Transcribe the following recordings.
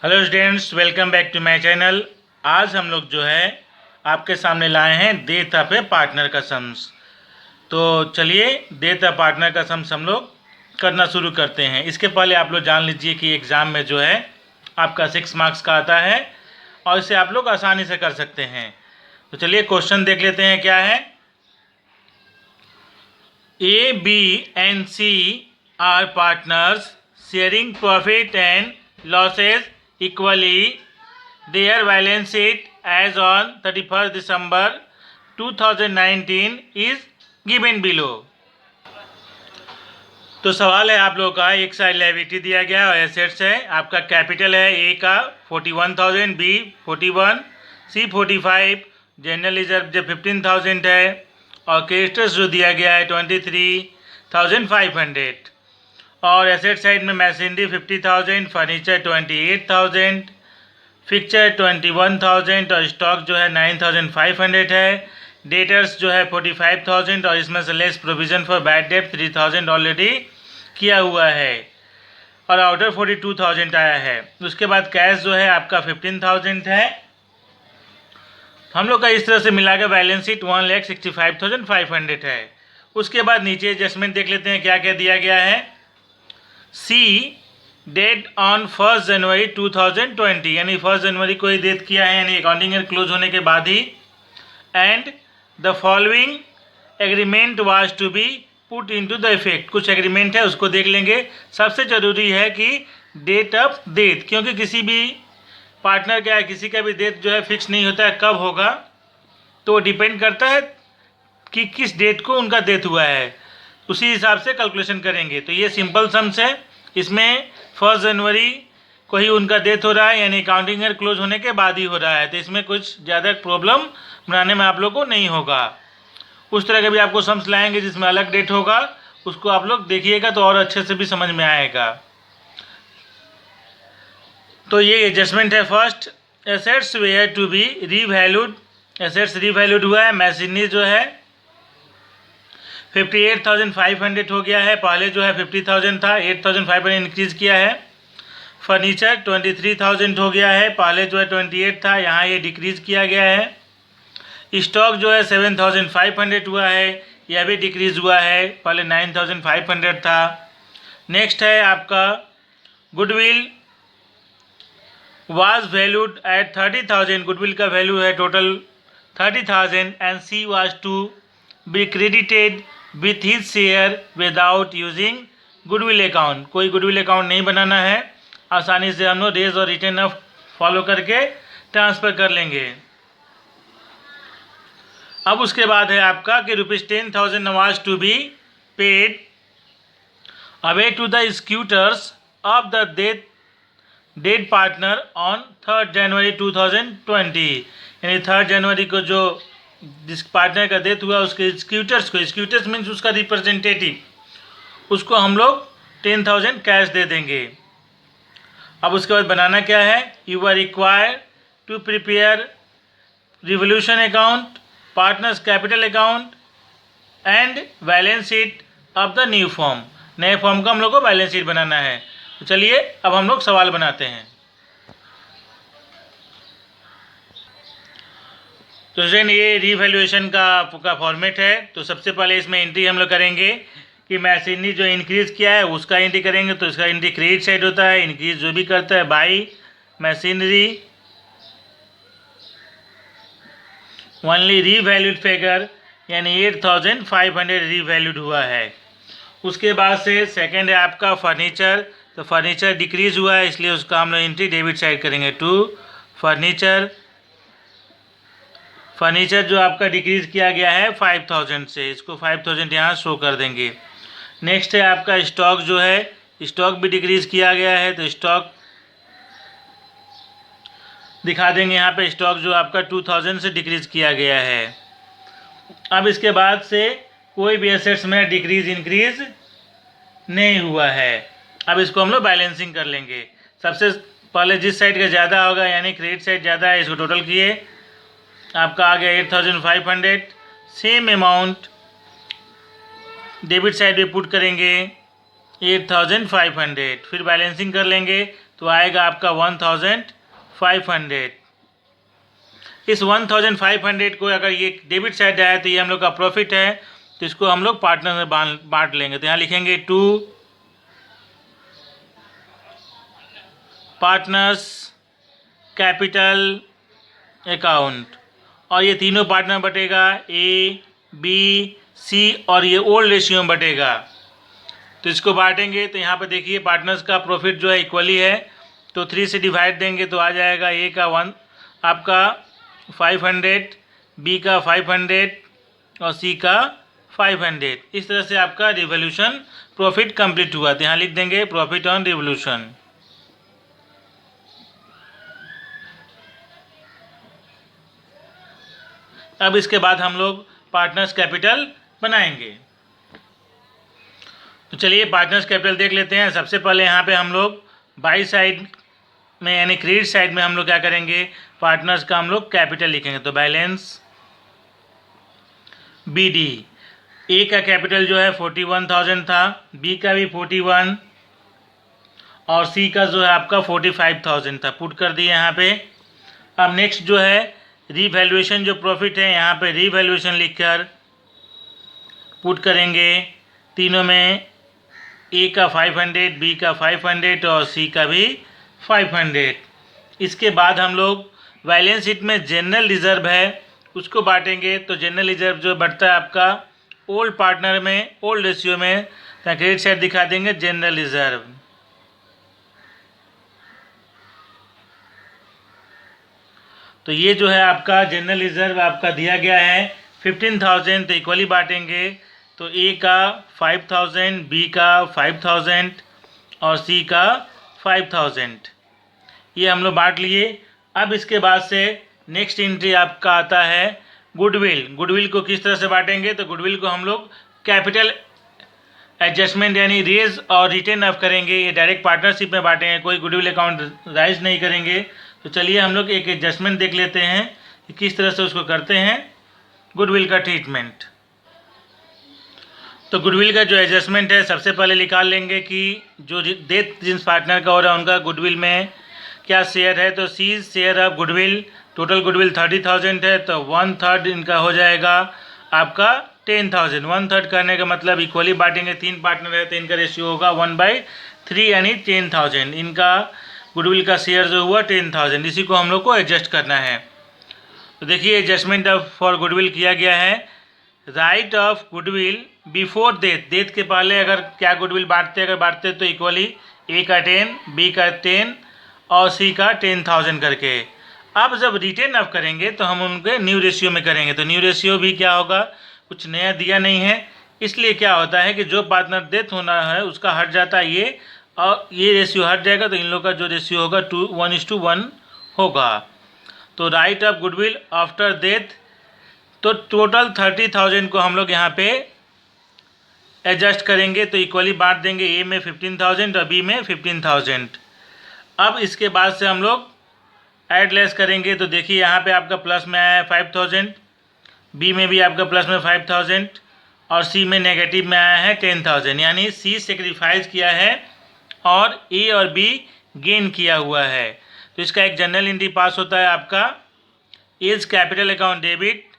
Hello students, welcome back to my channel. आज हम लोग जो है आपके सामने लाए हैं डेट ऑफ ए पार्टनर का सम्स। तो चलिए डेट ऑफ पार्टनर का सम्स हम लोग करना शुरू करते हैं। इसके पहले आप लोग जान लीजिए कि एग्ज़ाम में जो है आपका 6 मार्क्स का आता है और इसे आप लोग आसानी से कर सकते हैं। तो चलिए क्वेश्चन देख लेते हैं क्या है। A, B and C are partners sharing profit and losses equally. Their balance sheet as on 31st December 2019 is given below. तो सवाल है आप लोगों का, एक साइड लायबिलिटी दिया गया और एसेट्स है। आपका कैपिटल है ए का 41,000, बी 41, सी 45, जनरल रिजर्व जो 15,000 है और क्रेडिटर्स जो दिया गया है 23,500 और एसेट साइड में मशीनरी 50,000, फर्नीचर 28,000, फिक्चर 21,000 और स्टॉक जो है 9,500 है। डेटर्स जो है 45,000 और इसमें से less provision for bad debt 3,000 already किया हुआ है और आउटर 42,000 आया है। उसके बाद कैश जो है आपका 15,000 है। हम लोग का इस तरह से मिला के बैलेंस शीट 1,65,500 है। उसके बाद नीचे एडजस्टमेंट देख लेते हैं क्या क्या दिया गया है। सी डेट ऑन 1 जनवरी 2020, यानी 1 जनवरी को ही डेट किया है, यानी अकाउंटिंग ईयर क्लोज होने के बाद ही। And the following agreement was to be put into the effect. कुछ एग्रीमेंट है उसको देख लेंगे। सबसे ज़रूरी है कि डेट ऑफ डेथ, क्योंकि किसी भी पार्टनर का किसी का भी डेट जो है फिक्स नहीं होता है कब होगा, तो डिपेंड करता है कि किस डेट को उनका डेथ हुआ है, उसी हिसाब से कैलकुलेशन करेंगे। तो ये सिंपल सम्स है। इसमें 1 जनवरी को ही उनका डेथ हो रहा है, यानी अकाउंटिंग ईयर क्लोज होने के बाद ही हो रहा है। तो इसमें कुछ ज़्यादा प्रॉब्लम बनाने में आप लोग को नहीं होगा। उस तरह के भी आपको सम्स लाएंगे जिसमें अलग डेट होगा, उसको आप लोग देखिएगा तो और अच्छे से भी समझ में आएगा। तो ये एडजस्टमेंट है। First, assets were to be revalued, assets revalued हुआ है। मशीनरी जो है 58,500 हो गया है, पहले जो है 50,000 था, 8,500 इंक्रीज़ किया है। फर्नीचर 23,000 हो गया है, पहले जो है 28 था, यहाँ ये डिक्रीज़ किया गया है। स्टॉक जो है 7,500 हुआ है, यह भी डिक्रीज़ हुआ है, पहले 9,500 था। नेक्स्ट है आपका goodwill was valued at 30,000, goodwill का वैल्यू है total 30,000 and C was to be credited with his share without using goodwill account. कोई गुडविल अकाउंट नहीं बनाना है, आसानी से हम लोग रेज और रिटर्न ऑफ फॉलो करके ट्रांसफ़र कर लेंगे। अब उसके बाद है आपका कि ₹10,000 was to be paid away to the executors of the dead partner on 3 January 2020, यानी 3 जनवरी को जो जिस पार्टनर का डेथ हुआ उसके स्क्यूटर्स को, स्क्यूटर्स मीन्स उसका रिप्रेजेंटेटिव, उसको हम लोग 10,000 कैश दे देंगे। अब उसके बाद बनाना क्या है, you are required to prepare revolution account, partners capital account and balance sheet of the new form. नए फॉर्म का हम लोग को बैलेंस शीट बनाना है। तो चलिए अब हम लोग सवाल बनाते हैं। तो स्टूडेंट ये रीवैल्यूएशन का फॉर्मेट है। तो सबसे पहले इसमें एंट्री हम लोग करेंगे कि मशीनरी जो इंक्रीज़ किया है उसका एंट्री करेंगे। तो इसका एंट्री क्रेडिट साइड होता है, इंक्रीज जो भी करता है by machinery only revalued figure, यानी 8,500 रीवैल्यूड हुआ है। उसके बाद से सेकेंड है आपका फर्नीचर। तो फर्नीचर डिक्रीज़ हुआ है, इसलिए उसका हम लोग एंट्री डेबिट साइड करेंगे टू फर्नीचर। फर्नीचर जो आपका डिक्रीज़ किया गया है 5,000 से, इसको 5,000 यहाँ शो कर देंगे। नेक्स्ट है आपका स्टॉक जो है, स्टॉक भी डिक्रीज़ किया गया है, तो स्टॉक दिखा देंगे यहाँ पे। स्टॉक जो आपका 2,000 से डिक्रीज़ किया गया है। अब इसके बाद से कोई भी एसेट्स में डिक्रीज़ इंक्रीज़ नहीं हुआ है। अब इसको हम लोग बैलेंसिंग कर लेंगे। सबसे पहले जिस साइड का ज़्यादा होगा, यानी क्रेडिट साइड ज़्यादा है, इसको टोटल किए, आपका आ गया 8,500। सेम अमाउंट डेबिट साइड पे पुट करेंगे 8,500। फिर बैलेंसिंग कर लेंगे तो आएगा आपका 1,500। इस 1,500 को अगर ये डेबिट साइड आया तो ये हम लोग का प्रॉफिट है, तो इसको हम लोग पार्टनर में बांट लेंगे। तो यहाँ लिखेंगे टू पार्टनर्स कैपिटल अकाउंट, और ये तीनों पार्टनर बटेगा ए, बी, सी, और ये ओल्ड रेशियो में बटेगा। तो इसको बांटेंगे तो यहाँ पर देखिए पार्टनर्स का प्रॉफिट जो है इक्वली है, तो 3 से डिवाइड देंगे तो आ जाएगा ए का 1 आपका 500, बी का 500 और सी का 500। इस तरह से आपका रिवोल्यूशन प्रॉफिट कंप्लीट हुआ। तो यहाँ लिख देंगे प्रॉफिट ऑन रिवोल्यूशन। अब इसके बाद हम लोग पार्टनर्स कैपिटल बनाएंगे। तो चलिए पार्टनर्स कैपिटल देख लेते हैं। सबसे पहले यहाँ पे हम लोग बाई साइड में यानी क्रेडिट साइड में हम लोग क्या करेंगे, पार्टनर्स का हम लोग कैपिटल लिखेंगे। तो बैलेंस बी डी, ए का कैपिटल जो है 41,000 था, बी का भी 41 और सी का जो है आपका 45,000 था, पुट कर दिए यहाँ पे। अब नेक्स्ट जो है रीवैल्यूएशन जो प्रॉफिट है, यहाँ पे रीवैल्यूएशन लिखकर पुट करेंगे तीनों में, ए का 500, बी का 500 और सी का भी 500। इसके बाद हम लोग बैलेंस शीट में जनरल रिजर्व है उसको बांटेंगे। तो जनरल रिजर्व जो बढ़ता है आपका ओल्ड पार्टनर में, ओल्ड रेशियो में, तो क्रेडिट साइड दिखा देंगे जनरल रिजर्व। तो ये जो है आपका जनरल रिजर्व आपका दिया गया है 15,000, तो इक्वली बांटेंगे। तो ए का 5,000, बी का 5,000 और सी का 5,000, ये हम लोग बांट लिए। अब इसके बाद से नेक्स्ट एंट्री आपका आता है गुडविल। गुडविल को किस तरह से बांटेंगे, तो गुडविल को हम लोग कैपिटल एडजस्टमेंट यानी रेज और रिटेन ऑफ करेंगे। ये डायरेक्ट पार्टनरशिप में बांटेंगे, कोई गुडविल अकाउंट राइज नहीं करेंगे। तो चलिए हम लोग एक एडजस्टमेंट देख लेते हैं कि किस तरह से उसको करते हैं गुडविल का ट्रीटमेंट। तो गुडविल का जो एडजस्टमेंट है सबसे पहले निकाल लेंगे कि जो डेथ जिस पार्टनर का हो रहा है उनका गुडविल में क्या शेयर है। तो C share of goodwill, total goodwill 30,000 है, तो 1/3 इनका हो जाएगा आपका 10,000। 1/3 करने का मतलब इक्वली बांटेंगे, 3 पार्टनर है तो इनका रेशियो होगा 1/3 यानी 10,000। इनका गुडविल का शेयर जो हुआ 10,000, इसी को हम लोग को एडजस्ट करना है। तो देखिए एडजस्टमेंट ऑफ फॉर गुडविल किया गया है। Right of goodwill before death, death के पहले अगर क्या गुडविल बांटते तो इक्वली ए का 10, बी का 10 और सी का 10,000 करके। अब जब रिटेन ऑफ करेंगे तो हम उनके न्यू रेशियो में करेंगे। तो न्यू रेशियो भी क्या होगा, कुछ नया दिया नहीं है, इसलिए क्या होता है कि जो पार्टनर डेथ होना है उसका हट जाता है ये, और ये रेशियो हट जाएगा तो इन लोग का जो रेशियो होगा 1:1 होगा। तो right of goodwill after death, तो टोटल 30,000 को हम लोग यहाँ पे एडजस्ट करेंगे। तो इक्वली बांट देंगे, ए में 15,000 और बी में 15,000। अब इसके बाद से हम लोग ऐड लेस करेंगे। तो देखिए यहाँ पे आपका प्लस में आया है 5,000, बी में भी आपका प्लस में 5,000 और सी में नेगेटिव में आया है 10,000, यानी सी सेक्रीफाइस किया है और ए और बी गेन किया हुआ है। तो इसका एक जनरल एंट्री पास होता है आपका, A's capital account debit,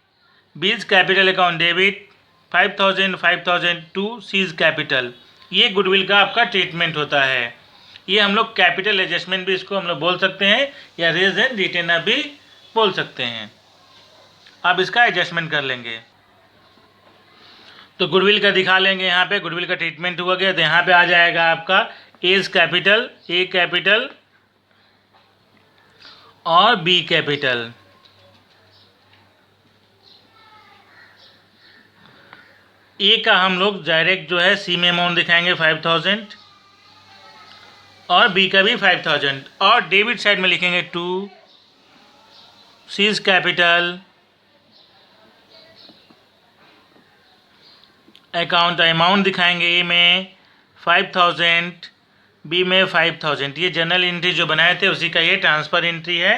B's capital account debit 5,000 to C's capital. ये गुडविल का आपका ट्रीटमेंट होता है। ये हम लोग कैपिटल एडजस्टमेंट भी इसको हम लोग बोल सकते हैं या रेज एंड रिटेनर भी बोल सकते हैं। अब इसका एडजस्टमेंट कर लेंगे। तो गुडविल का दिखा लेंगे, यहाँ पे गुडविल का ट्रीटमेंट हुआ गया। तो यहाँ पे आ जाएगा आपका एज कैपिटल, ए कैपिटल और बी कैपिटल। ए का हम लोग डायरेक्ट जो है सी में अमाउंट दिखाएंगे 5,000 और बी का भी 5,000, और डेबिट साइड में लिखेंगे to C's capital account. Amount दिखाएंगे ए में 5,000, बी में 5,000। ये जनरल एंट्री जो बनाए थे उसी का ये ट्रांसफ़र एंट्री है।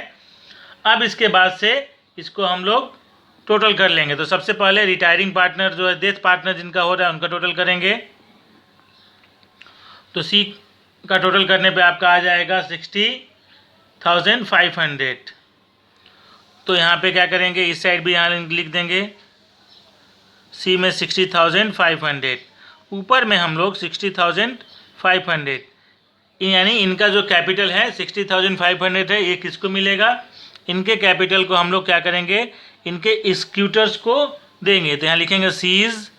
अब इसके बाद से इसको हम लोग टोटल कर लेंगे। तो सबसे पहले रिटायरिंग पार्टनर जो है डेथ पार्टनर जिनका हो रहा है उनका टोटल करेंगे। तो सी का टोटल करने पे आपका आ जाएगा 60,500। तो यहाँ पे क्या करेंगे, इस साइड भी यहाँ लिख देंगे, सी में 60,500, ऊपर में हम लोग 60,500, यानी इनका जो कैपिटल है 60,500 है, ये किसको मिलेगा, इनके कैपिटल को हम लोग क्या करेंगे, इनके एक्जीक्यूटर्स को देंगे। तो यहाँ लिखेंगे सीज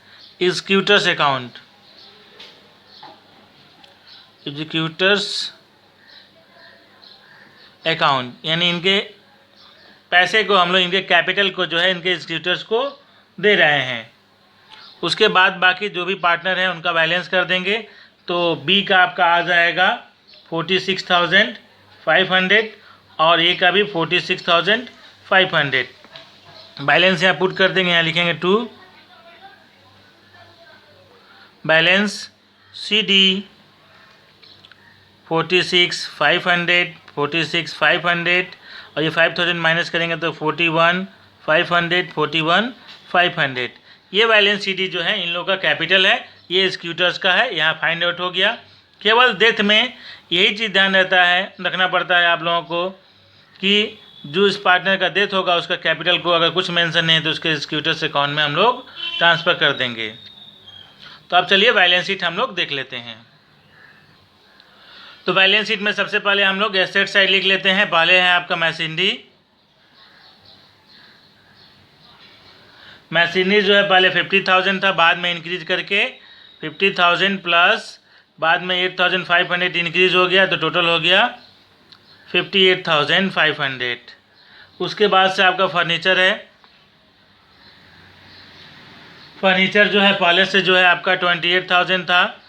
एक्जीक्यूटर्स अकाउंट, एग्जीक्यूटर्स अकाउंट, यानी इनके पैसे को हम लोग, इनके कैपिटल को जो है इनके एग्जीक्यूटर्स को दे रहे हैं। उसके बाद बाकी जो भी पार्टनर हैं उनका बैलेंस कर देंगे। तो बी का आपका आ जाएगा 46,500 और ए का भी 46,500। बैलेंस यहाँ पुट कर देंगे, यहाँ लिखेंगे टू बैलेंस सी डी 46,500 46,500 और ये 5,000 माइनस करेंगे तो 41,500 41,500। ये बैलेंस शीट जो है इन लोगों का कैपिटल है, ये एक्जीक्यूटर्स का है, यहाँ फाइंड आउट हो गया। केवल डेथ में यही चीज़ ध्यान रहता है, रखना पड़ता है आप लोगों को कि जो इस पार्टनर का डेथ होगा उसका कैपिटल को अगर कुछ मेंशन नहीं है तो उसके एक्जीक्यूटर्स अकाउंट में हम लोग ट्रांसफ़र कर देंगे। तो अब चलिए बैलेंस शीट हम लोग देख लेते हैं। तो बैलेंस शीट में सबसे पहले हम लोग एसेट साइड लिख लेते हैं। पहले है आपका मशीनरी। मशीनरी जो है पहले 50,000 था, बाद में इंक्रीज करके 50,000 प्लस बाद में 8,500 इंक्रीज हो गया, तो टोटल हो गया 58,500। उसके बाद से आपका फर्नीचर है। फर्नीचर जो है पहले से जो है आपका 28,000 था,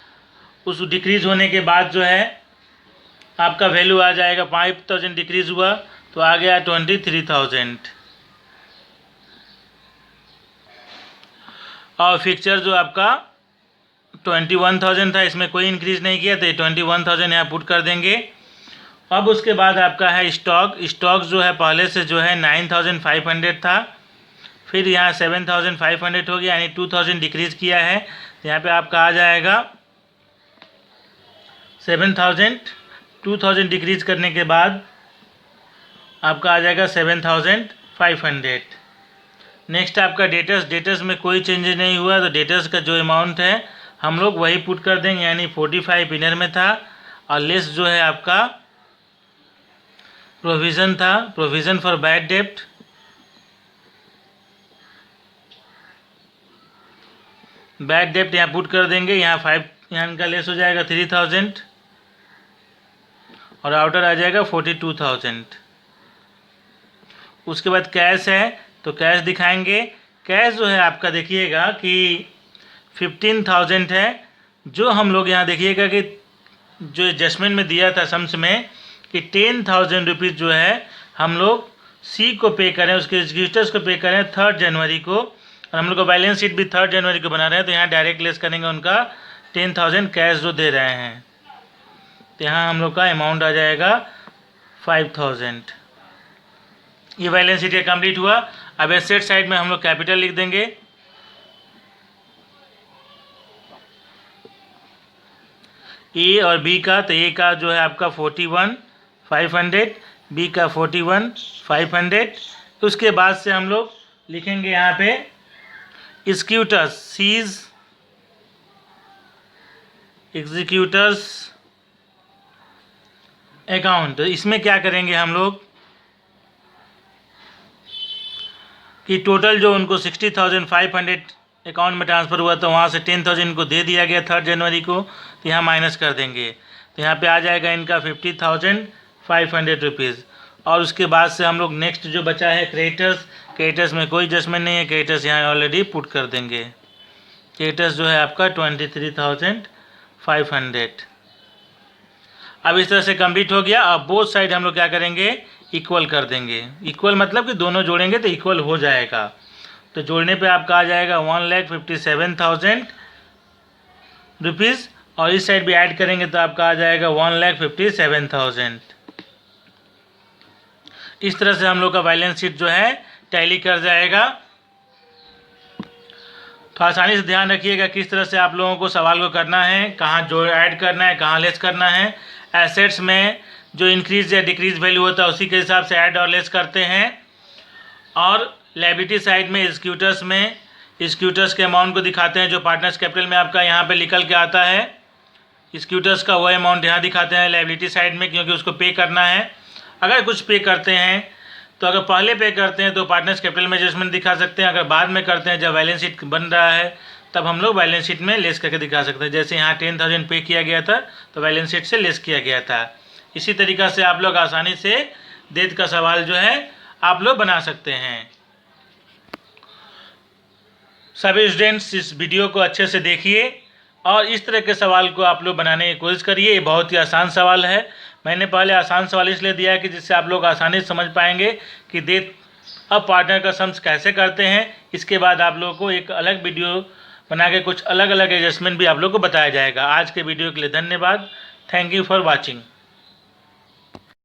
उस डिक्रीज होने के बाद जो है आपका वैल्यू आ जाएगा 5,000 डिक्रीज हुआ तो आ गया 23,000। और फिक्चर जो आपका 21,000 था, इसमें कोई इंक्रीज नहीं किया तो 21,000 यहाँ पुट कर देंगे। अब उसके बाद आपका है स्टॉक। स्टॉक जो है पहले से जो है 9,500 था, फिर यहाँ 7,500 हो गया, यानी 2,000 डिक्रीज किया है। तो यहाँ पे आपका आ जाएगा 7,000, 2,000 डिक्रीज करने के बाद आपका आ जाएगा 7,500। नेक्स्ट आपका डेटर्स। डेटर्स में कोई चेंज नहीं हुआ, तो डेटर्स का जो अमाउंट है हम लोग वही पुट कर देंगे, यानी 45 इनर में था और लेस जो है आपका प्रोविज़न था, provision for bad dept. Bad डेप्ट यहाँ पुट कर देंगे, यहाँ 5 यहाँ इनका लेस हो जाएगा 3,000 और आउटर आ जाएगा 42,000। उसके बाद कैश है, तो कैश दिखाएंगे। कैश जो है आपका देखिएगा कि 15,000 है, जो हम लोग यहाँ देखिएगा कि जो एडजस्टमेंट में दिया था सम्स में कि 10,000 रुपीज़ जो है हम लोग सी को पे करें, उसके एग्जीक्यूटर्स को पे करें 3 जनवरी को, और हम लोग का बैलेंस शीट भी 3 जनवरी को बना रहे हैं, तो यहाँ डायरेक्ट लेस करेंगे उनका 10,000 कैश जो दे रहे हैं। तो यहाँ हम लोग का अमाउंट आ जाएगा 5,000। ये बैलेंस शीट कंप्लीट हुआ। अब एसेट साइड में हम लोग कैपिटल लिख देंगे। ए और बी का, तो ए का जो है आपका 41,500, बी का 41,500। उसके बाद से हम लोग लिखेंगे यहाँ पे एक्जीक्यूटर्स, सीज एग्जीक्यूटर्स अकाउंट। तो इसमें क्या करेंगे हम लोग कि टोटल जो उनको 60,500 अकाउंट में ट्रांसफ़र हुआ तो वहाँ से 10,000 को दे दिया गया 3 जनवरी को, तो यहाँ माइनस कर देंगे। तो यहाँ पे आ जाएगा इनका 50,500 रुपीज़। और उसके बाद से हम लोग नेक्स्ट जो बचा है क्रेडिटर्स। क्रेडिटर्स में कोई एडजस्टमेंट नहीं है, क्रेडिटर्स यहाँ ऑलरेडी पुट कर देंगे। क्रेडिटर्स जो है आपका 23,500। अब इस तरह से कंप्लीट हो गया। अब बोथ साइड हम लोग क्या करेंगे, इक्वल कर देंगे। इक्वल मतलब कि दोनों जोड़ेंगे तो इक्वल हो जाएगा। तो जोड़ने पे आपका आ जाएगा 1,57,000 रुपीज़, और इस साइड भी ऐड करेंगे तो आपका आ जाएगा 1,57,000। इस तरह से हम लोग का बैलेंस शीट जो है टैली कर जाएगा। तो आसानी से ध्यान रखिएगा किस तरह से आप लोगों को सवाल को करना है, कहाँ जो ऐड करना है, कहाँ लेस करना है। एसेट्स में जो इंक्रीज या डिक्रीज वैल्यू होता है उसी के हिसाब से ऐड और लेस करते हैं। और लायबिलिटी साइड में स्क्यूटर्स के अमाउंट को दिखाते हैं जो पार्टनर्स कैपिटल में आपका यहाँ पे निकल के आता है। स्क्यूटर्स का वह अमाउंट यहाँ दिखाते हैं लायबिलिटी साइड में, क्योंकि उसको पे करना है। अगर कुछ पे करते हैं तो अगर पहले पे करते हैं तो पार्टनर्स कैपिटल में एडजस्टमेंट दिखा सकते हैं। अगर बाद में करते हैं, जब बैलेंस शीट बन रहा है, तब हम लोग बैलेंस शीट में लेस करके दिखा सकते हैं। जैसे यहाँ 10,000 पे किया गया था तो बैलेंस शीट से लेस किया गया था। इसी तरीक़ा से आप लोग आसानी से डेट का सवाल जो है आप लोग बना सकते हैं। सभी स्टूडेंट्स इस वीडियो को अच्छे से देखिए और इस तरह के सवाल को आप लोग बनाने की कोशिश करिए। ये बहुत ही आसान सवाल है। मैंने पहले आसान सवाल इसलिए दिया है कि जिससे आप लोग आसानी से समझ पाएंगे कि डेट अब पार्टनर का सम्स कैसे करते हैं। इसके बाद आप लोगों को एक अलग वीडियो बना के कुछ अलग अलग एडजस्टमेंट भी आप लोग को बताया जाएगा। आज के वीडियो के लिए धन्यवाद। Thank you for watching.